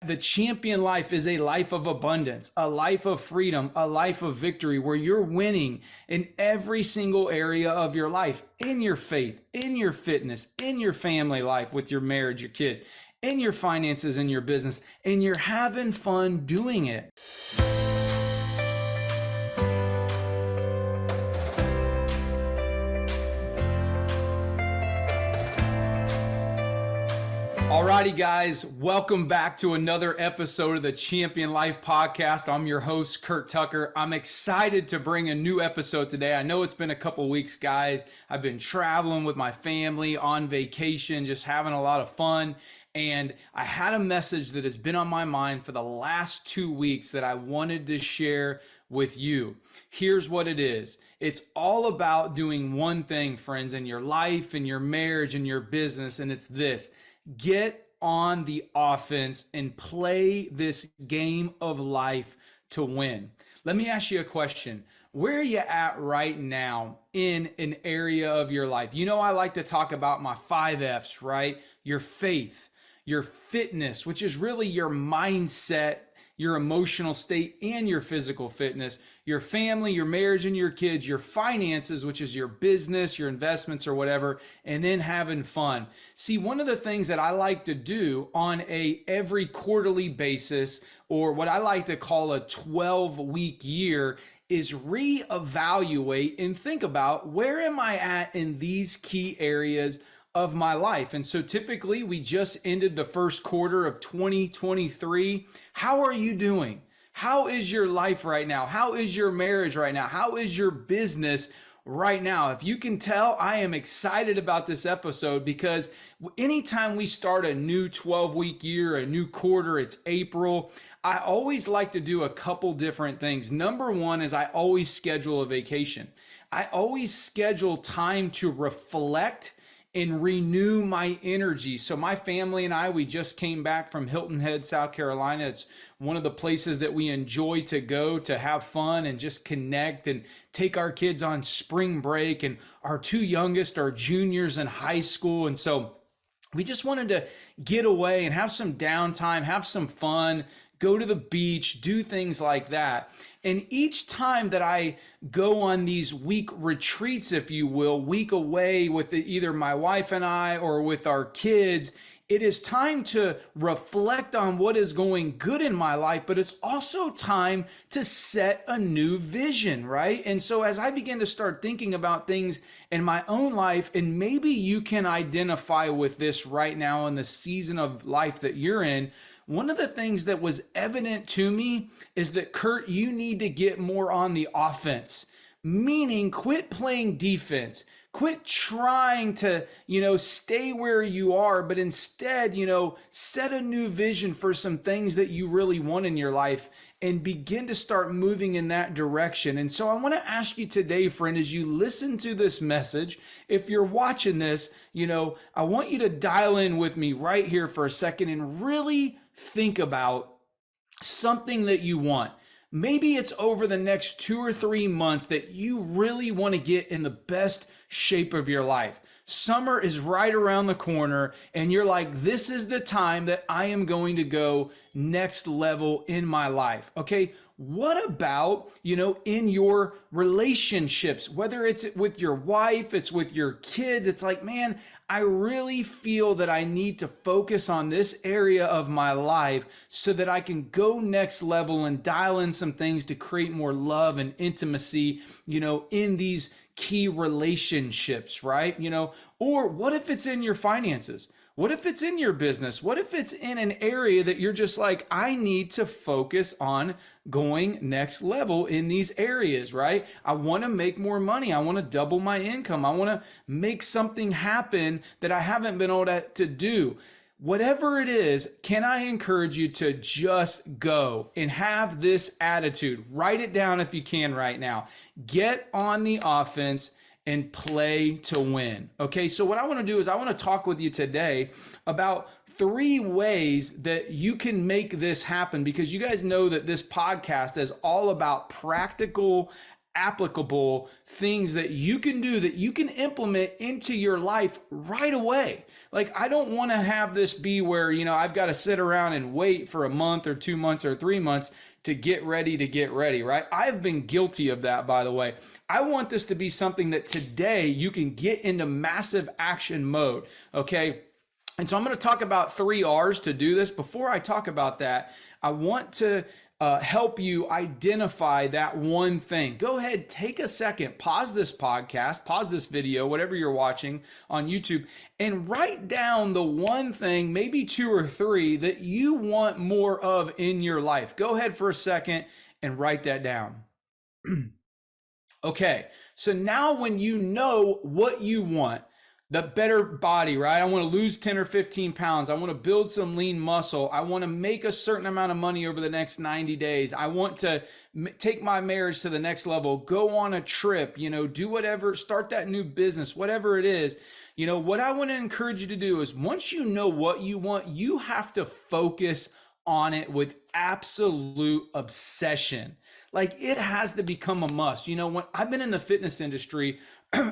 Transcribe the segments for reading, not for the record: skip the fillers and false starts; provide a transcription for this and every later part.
that the champion life is a life of abundance, a life of freedom, a life of victory, where you're winning in every single area of your life, in your faith, in your fitness, in your family life with your marriage, your kids, in your finances, in your business, and you're having fun doing it. Alrighty, guys, welcome back to another episode of the Champion Life Podcast. I'm your host, Curt Tucker. I'm excited to bring a new episode today. I know it's been a couple weeks, guys. I've been traveling with my family on vacation, just having a lot of fun. And I had a message that has been on my mind for the last 2 weeks that I wanted to share with you. Here's what it is. It's all about doing one thing, friends, in your life, in your marriage, in your business, and it's this. Get on the offense and play this game of life to win. Let me ask you a question. Where are you at right now in an area of your life? You know, I like to talk about my 5 F's, right? Your faith, your fitness, which is really your mindset, your emotional state, and your physical fitness, your family, your marriage and your kids, your finances, which is your business, your investments or whatever, and then having fun. See, one of the things that I like to do on a every quarterly basis, or what I like to call a 12-week year, is reevaluate and think about, where am I at in these key areas of my life? And so typically we just ended the first quarter of 2023. How are you doing? How is your life right now? How is your marriage right now? How is your business right now? If you can tell, I am excited about this episode because anytime we start a new 12-week year, a new quarter, it's April, I always like to do a couple different things. Number one is I always schedule a vacation. I always schedule time to reflect and renew my energy. So my family and I, we just came back from Hilton Head, South Carolina. It's one of the places that we enjoy to go to have fun and just connect and take our kids on spring break. And our 2 youngest are juniors in high school. And so we just wanted to get away and have some downtime, have some fun, go to the beach, do things like that. And each time that I go on these week retreats, if you will, week away with either my wife and I or with our kids, it is time to reflect on what is going good in my life, but it's also time to set a new vision, right? And so as I begin to start thinking about things in my own life, and maybe you can identify with this right now in the season of life that you're in, one of the things that was evident to me is that, Curt, you need to get more on the offense, meaning quit playing defense. Quit trying to, stay where you are, but instead, set a new vision for some things that you really want in your life and begin to start moving in that direction. And so I want to ask you today, friend, as you listen to this message, if you're watching this, I want you to dial in with me right here for a second and really think about something that you want. Maybe it's over the next 2 or 3 months that you really want to get in the best shape of your life. Summer is right around the corner and you're like, this is the time that I am going to go next level in my life. Okay. What about, in your relationships, whether it's with your wife, it's with your kids, it's like, man, I really feel that I need to focus on this area of my life so that I can go next level and dial in some things to create more love and intimacy, in these key relationships, right? Or what if it's in your finances? What if it's in your business? What if it's in an area that you're just like, I need to focus on going next level in these areas, right? I want to make more money. I want to double my income. I want to make something happen that I haven't been able to do. Whatever it is, can I encourage you to just go and have this attitude? Write it down if you can right now. Get on the offense and play to win. Okay, so what I want to do is I want to talk with you today about 3 ways that you can make this happen, because you guys know that this podcast is all about practical applicable things that you can do that you can implement into your life right away. Like, I don't want to have this be where, I've got to sit around and wait for a month or 2 months or 3 months to get ready, right? I've been guilty of that, by the way. I want this to be something that today you can get into massive action mode, okay? And so I'm going to talk about 3 R's to do this. Before I talk about that, I want to help you identify that one thing. Go ahead, take a second, pause this podcast, pause this video, whatever you're watching on YouTube, and write down the one thing, maybe 2 or 3, that you want more of in your life. Go ahead for a second and write that down. Okay, so now when you know what you want, the better body, right? I want to lose 10 or 15 pounds. I want to build some lean muscle. I want to make a certain amount of money over the next 90 days. I want to take my marriage to the next level, go on a trip, do whatever, start that new business, whatever it is. What I want to encourage you to do is, once you know what you want, you have to focus on it with absolute obsession. Like, it has to become a must. When I've been in the fitness industry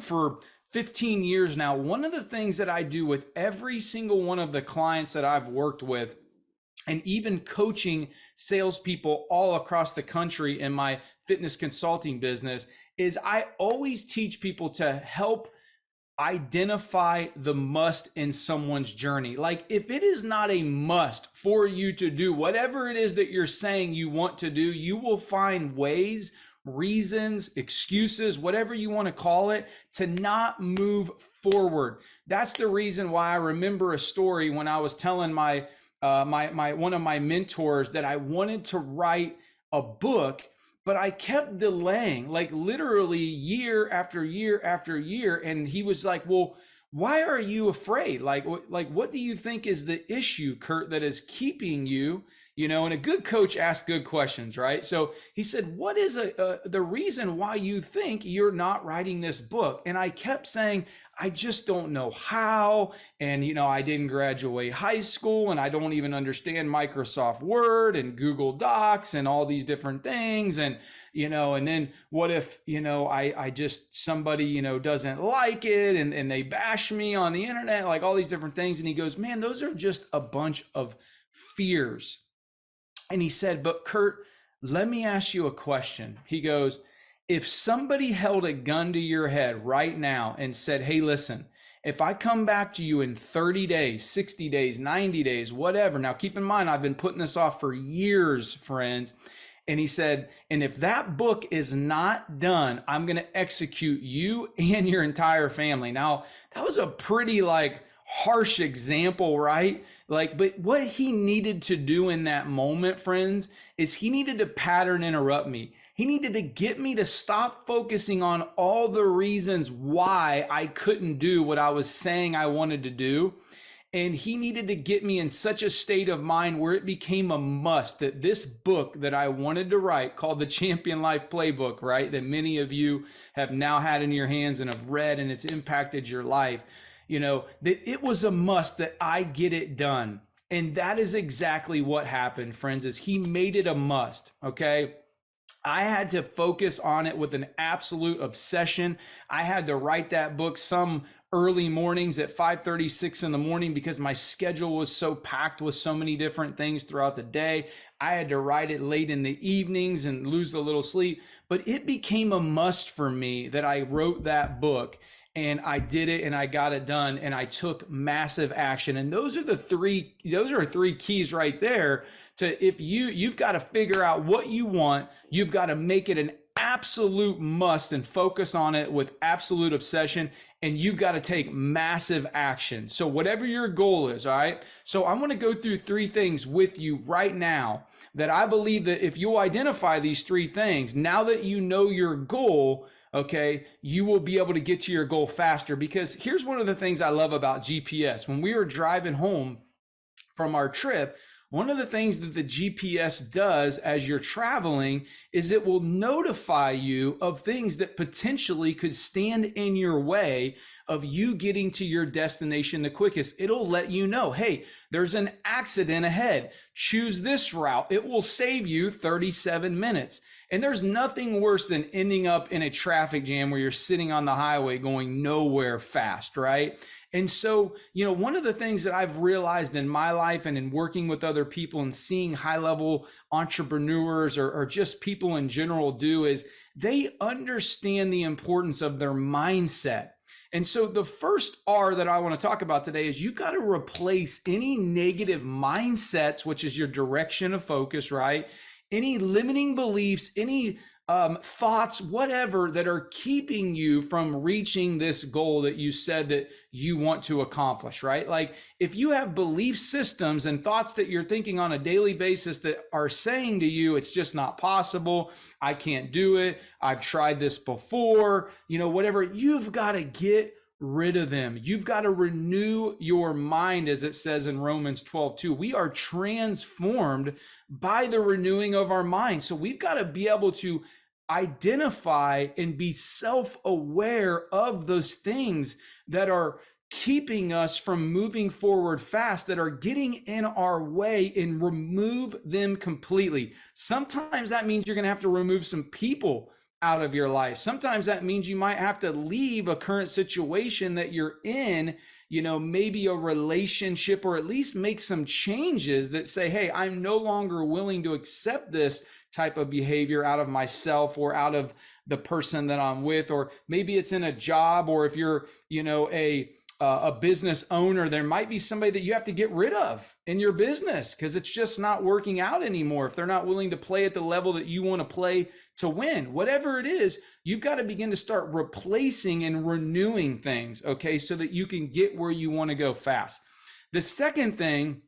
for 15 years now, one of the things that I do with every single one of the clients that I've worked with, and even coaching salespeople all across the country in my fitness consulting business, is I always teach people to help identify the must in someone's journey. Like, if it is not a must for you to do whatever it is that you're saying you want to do, you will find ways, reasons, excuses, whatever you want to call it, to not move forward. That's the reason why I remember a story when I was telling my one of my mentors that I wanted to write a book, but I kept delaying, like literally year after year after year. And he was like, well, why are you afraid? Like, what do you think is the issue, Curt, that is keeping you? And a good coach asks good questions, right? So he said, what is the reason why you think you're not writing this book? And I kept saying, I just don't know how. And, I didn't graduate high school, and I don't even understand Microsoft Word and Google Docs and all these different things. And, and then what if, I just, somebody, doesn't like it and they bash me on the internet, like all these different things. And he goes, man, those are just a bunch of fears. And he said, but Curt, let me ask you a question. He goes, if somebody held a gun to your head right now and said, hey, listen, if I come back to you in 30 days, 60 days, 90 days, whatever. Now, keep in mind, I've been putting this off for years, friends. And he said, and if that book is not done, I'm going to execute you and your entire family. Now, that was a pretty harsh example, right? But what he needed to do in that moment, friends, is he needed to pattern interrupt me. He needed to get me to stop focusing on all the reasons why I couldn't do what I was saying I wanted to do. And he needed to get me in such a state of mind where it became a must that this book that I wanted to write, called the Champion Life Playbook, right, that many of you have now had in your hands and have read, and it's impacted your life, that it was a must that I get it done. And that is exactly what happened, friends, is he made it a must, okay? I had to focus on it with an absolute obsession. I had to write that book some early mornings at 5:36 in the morning because my schedule was so packed with so many different things throughout the day. I had to write it late in the evenings and lose a little sleep, but it became a must for me that I wrote that book. And I did it, and I got it done, and I took massive action. And those are three keys right there to, if you've got to figure out what you want, you've got to make it an absolute must and focus on it with absolute obsession, and you've got to take massive action. So whatever your goal is, all right? So I'm going to go through 3 things with you right now that I believe that if you identify these 3 things, now that you know your goal, okay, you will be able to get to your goal faster. Because here's one of the things I love about GPS. When we were driving home from our trip, One of the things that the GPS does as you're traveling is it will notify you of things that potentially could stand in your way of you getting to your destination the quickest. It'll let you know, hey, there's an accident ahead. Choose this route. It will save you 37 minutes. And there's nothing worse than ending up in a traffic jam where you're sitting on the highway going nowhere fast, right? And so, one of the things that I've realized in my life and in working with other people and seeing high-level entrepreneurs or just people in general do is they understand the importance of their mindset. And so the first R that I want to talk about today is you got to replace any negative mindsets, which is your direction of focus, right? Any limiting beliefs, any thoughts, whatever, that are keeping you from reaching this goal that you said that you want to accomplish, right? Like if you have belief systems and thoughts that you're thinking on a daily basis that are saying to you, it's just not possible, I can't do it, I've tried this before, whatever, you've got to get rid of them. You've got to renew your mind, as it says in Romans 12:2. We are transformed by the renewing of our mind. So we've got to be able to identify and be self-aware of those things that are keeping us from moving forward fast, that are getting in our way, and remove them completely. Sometimes that means you're going to have to remove some people out of your life. Sometimes that means you might have to leave a current situation that you're in, maybe a relationship, or at least make some changes that say, hey, I'm no longer willing to accept this type of behavior out of myself or out of the person that I'm with. Or maybe it's in a job, or if you're, a business owner, there might be somebody that you have to get rid of in your business because it's just not working out anymore. If they're not willing to play at the level that you want to play to win, whatever it is, you've got to begin to start replacing and renewing things, okay, so that you can get where you want to go fast. The second thing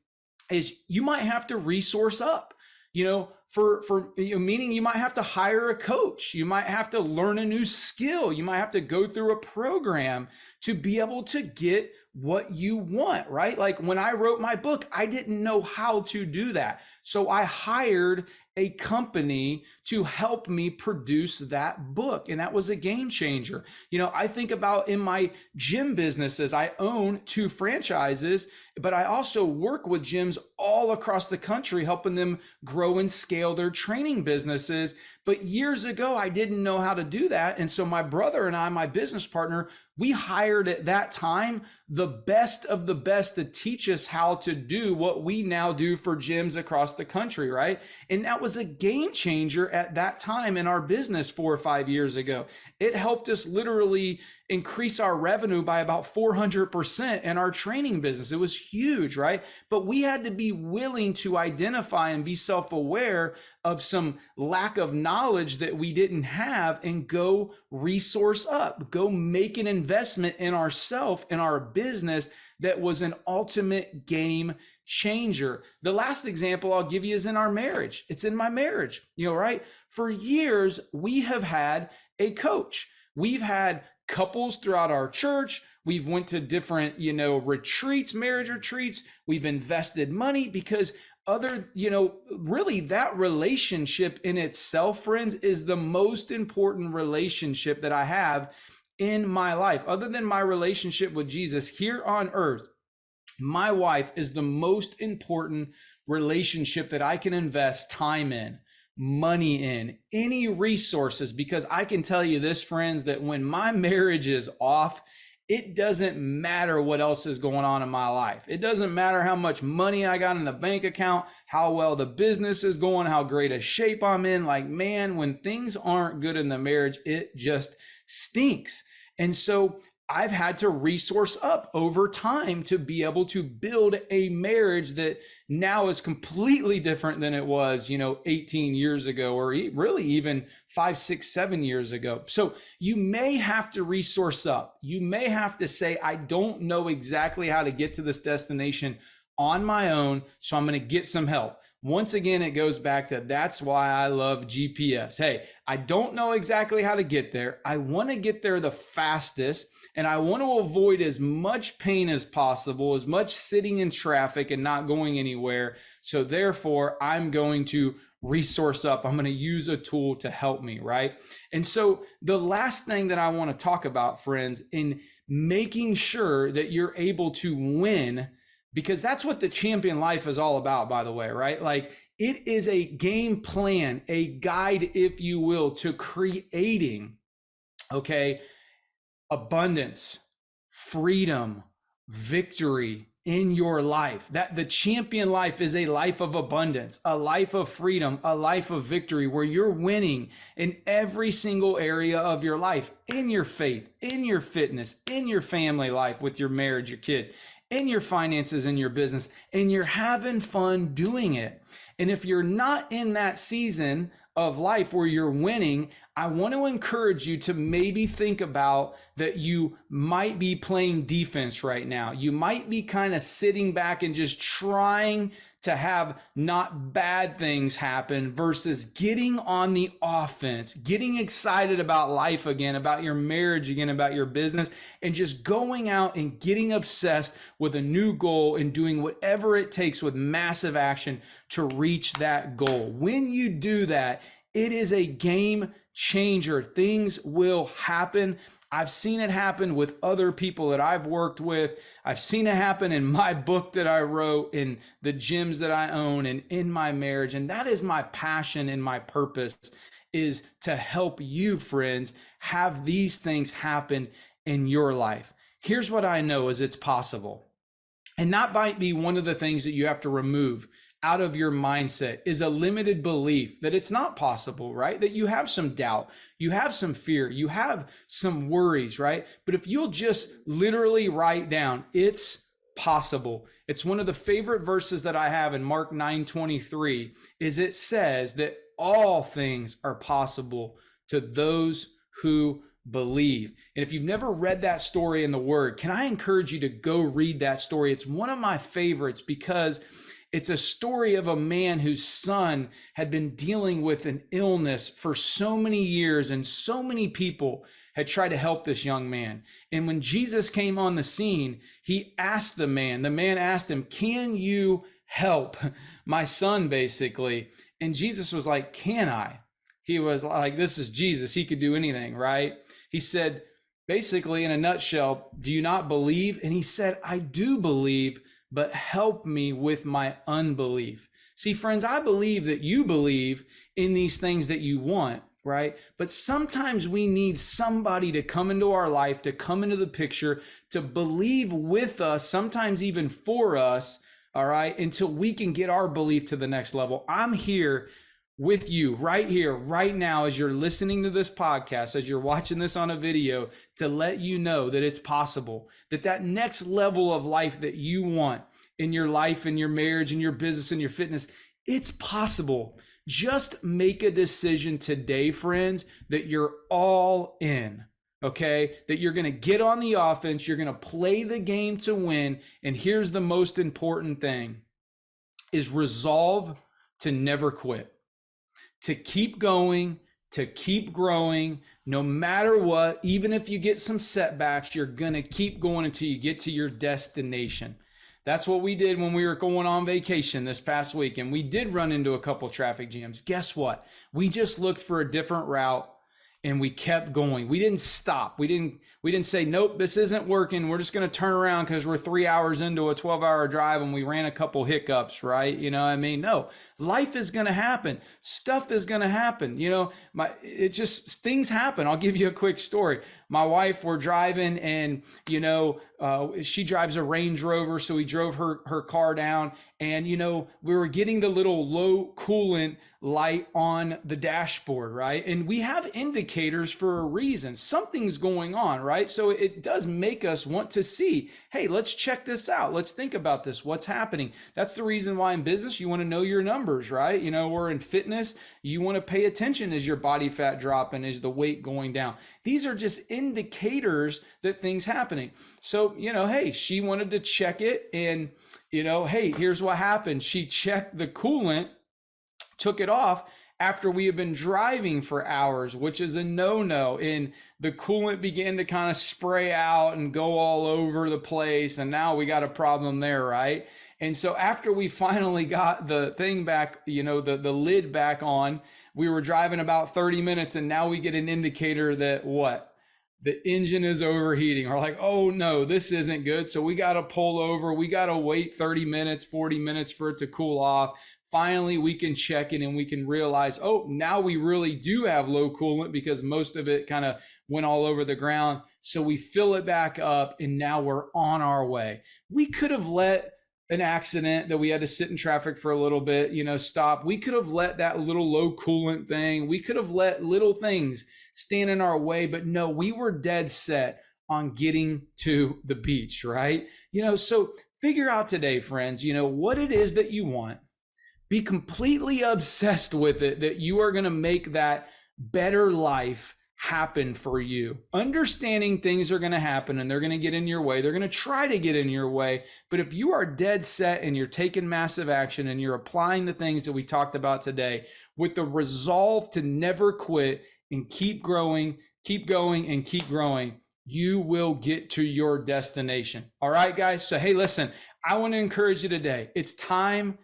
is you might have to resource up, meaning you might have to hire a coach. You might have to learn a new skill. You might have to go through a program to be able to get what you want, right? Like when I wrote my book, I didn't know how to do that. So I hired a company to help me produce that book. And that was a game changer. I think about in my gym businesses, I own 2 franchises, but I also work with gyms all across the country, helping them grow and scale their training businesses. But years ago, I didn't know how to do that. And so my brother and I, my business partner, we hired at that time the best of the best to teach us how to do what we now do for gyms across the country, right? And that was a game changer at that time in our business 4 or 5 years ago. It helped us literally increase our revenue by about 400% in our training business. It was huge, right? But we had to be willing to identify and be self-aware of some lack of knowledge that we didn't have and go resource up, go make an investment in ourselves, in our business that was an ultimate game changer. The last example I'll give you is in our marriage. It's in my marriage, right? For years, we have had a coach. We've had couples throughout our church. We've went to different, retreats, marriage retreats. We've invested money because really that relationship in itself, friends, is the most important relationship that I have in my life. Other than my relationship with Jesus here on earth, my wife is the most important relationship that I can invest time in, money in, any resources, because I can tell you this, friends, that when my marriage is off, it doesn't matter what else is going on in my life. It doesn't matter how much money I got in the bank account, how well the business is going, how great a shape I'm in. Like, man, when things aren't good in the marriage, it just stinks. And so I've had to resource up over time to be able to build a marriage that now is completely different than it was, 18 years ago, or really even 5, 6, 7 years ago. So you may have to resource up. You may have to say, I don't know exactly how to get to this destination on my own, so I'm going to get some help. Once again, it goes back to that's why I love GPS. Hey, I don't know exactly how to get there. I want to get there the fastest, and I want to avoid as much pain as possible, as much sitting in traffic and not going anywhere. So therefore, I'm going to resource up. I'm going to use a tool to help me, right? And so the last thing that I want to talk about, friends, in making sure that you're able to win, because that's what the champion life is all about, by the way, right? Like, it is a game plan, a guide, if you will, to creating, okay, abundance, freedom, victory in your life. That the champion life is a life of abundance, a life of freedom, a life of victory, where you're winning in every single area of your life, in your faith, in your fitness, in your family life, with your marriage, your kids, in your finances, in your business, and you're having fun doing it. And if you're not in that season of life where you're winning, I want to encourage you to maybe think about that you might be playing defense right now. You might be kind of sitting back and just trying to have not bad things happen versus getting on the offense, getting excited about life again, about your marriage again, about your business, and just going out and getting obsessed with a new goal and doing whatever it takes with massive action to reach that goal. When you do that, it is a game changer. Things will happen. I've seen it happen with other people that I've worked with. I've seen it happen in my book that I wrote, in the gyms that I own, and in my marriage. And that is my passion and my purpose, is to help you, friends, have these things happen in your life. Here's what I know is it's possible. And that might be one of the things that you have to remove out of your mindset, is a limited belief that it's not possible, right? That you have some doubt, you have some fear, you have some worries, right? But if you'll just literally write down, it's possible. It's one of the favorite verses that I have in Mark 9:23, is it says that all things are possible to those who believe. And if you've never read that story in the Word, can I encourage you to go read that story? It's one of my favorites because it's a story of a man whose son had been dealing with an illness for so many years, and so many people had tried to help this young man. And when Jesus came on the scene, he asked the man asked him, "Can you help my son?" basically. And Jesus was like, "Can I?" He was like, this is Jesus. He could do anything, right? He said, basically, in a nutshell, "Do you not believe?" And he said, "I do believe, but help me with my unbelief." See, friends, I believe that you believe in these things that you want, right? But sometimes we need somebody to come into our life, to come into the picture, to believe with us, sometimes even for us, all right, until we can get our belief to the next level. I'm here with you right here, right now, as you're listening to this podcast, as you're watching this on a video, to let you know that it's possible, that that next level of life that you want in your life, in your marriage, in your business, in your fitness, it's possible. Just make a decision today, friends, that you're all in, okay? That you're going to get on the offense, you're going to play the game to win. And here's the most important thing, is resolve to never quit. To keep going, to keep growing, no matter what. Even if you get some setbacks, you're going to keep going until you get to your destination. That's what we did when we were going on vacation this past week, and we did run into a couple traffic jams. Guess what? We just looked for a different route, and we kept going. We didn't stop. We didn't say, nope, this isn't working. We're just going to turn around because we're 3 hours into a 12-hour drive and we ran a couple hiccups, right? You know what I mean? No, life is going to happen. Stuff is going to happen. You know, things happen. I'll give you a quick story. My wife, we're driving, and, you know, she drives a Range Rover. So we drove her car down, and, you know, we were getting the little low coolant light on the dashboard, right? And we have indicators for a reason. Something's going on, right? So it does make us want to see, hey, let's check this out. Let's think about this. What's happening? That's the reason why in business, you want to know your numbers. numbers, right? You know, we're in fitness. You want to pay attention as your body fat dropping, as the weight going down. These are just indicators that things happening. So, you know, hey, she wanted to check it, and, you know, hey, here's what happened. She checked the coolant, took it off after we had been driving for hours, which is a no-no. And the coolant began to kind of spray out and go all over the place. And now we got a problem there, right? And so after we finally got the thing back, you know, the lid back on, we were driving about 30 minutes, and now we get an indicator that what? The engine is overheating. We're like, oh no, this isn't good. So we got to pull over. We got to wait 30 minutes, 40 minutes for it to cool off. Finally, we can check it and we can realize, oh, now we really do have low coolant because most of it kind of went all over the ground. So we fill it back up, and now we're on our way. We could have let an accident that we had to sit in traffic for a little bit, you know, stop. We could have let that little low coolant thing, we could have let little things stand in our way, but no, we were dead set on getting to the beach, right? You know, so figure out today, friends, you know, what it is that you want. Be completely obsessed with it, that you are going to make that better life happen for you. Understanding things are going to happen and they're going to get in your way. They're going to try to get in your way. But if you are dead set and you're taking massive action and you're applying the things that we talked about today with the resolve to never quit and keep growing, keep going, and keep growing, you will get to your destination. All right, guys. So, hey, listen, I want to encourage you today. It's time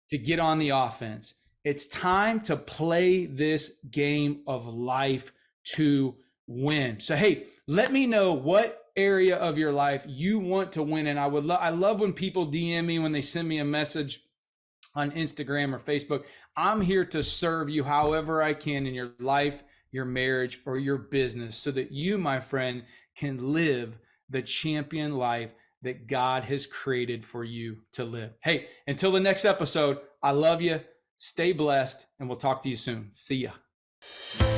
to get on the offense. It's time to play this game of life to win. So, hey, let me know what area of your life you want to win. And I love when people DM me, when they send me a message on Instagram or Facebook. I'm here to serve you however I can in your life, your marriage, or your business, so that you, my friend, can live the champion life that God has created for you to live. Hey, until the next episode, I love you. Stay blessed, and we'll talk to you soon. See ya.